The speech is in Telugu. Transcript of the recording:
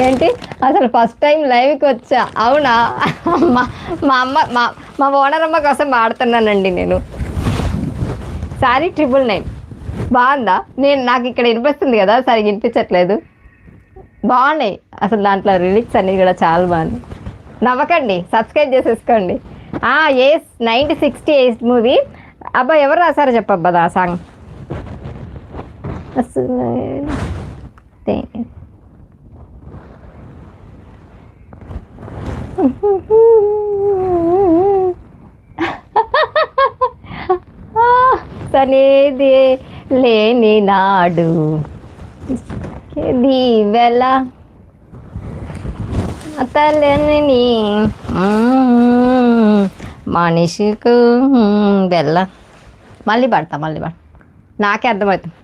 ఏంటి అసలు ఫస్ట్ టైం లైవ్కి వచ్చా అవునా? మా మా అమ్మ మా మా ఓనర్ అమ్మ కోసం వాడుతున్నానండి నేను. సారీ 999 బాగుందా? నాకు ఇక్కడ వినిపిస్తుంది కదా, సరిగ్గా వినిపించట్లేదు. బాగున్నాయి అసలు, దాంట్లో లిరిక్స్ అన్నీ కూడా చాలా బాగున్నాయి. నవ్వకండి, సబ్స్క్రైబ్ చేసేసుకోండి. ఏ 1968 మూవీ. అబ్బా ఎవరు రాశారో చెప్పబ్బా ఆ సాంగ్. అసలు సనేది లేని నాడు దీవెల తలని మనిషికు బెల్ల. మళ్ళీ పడతా నాకే అర్థమవుతుంది.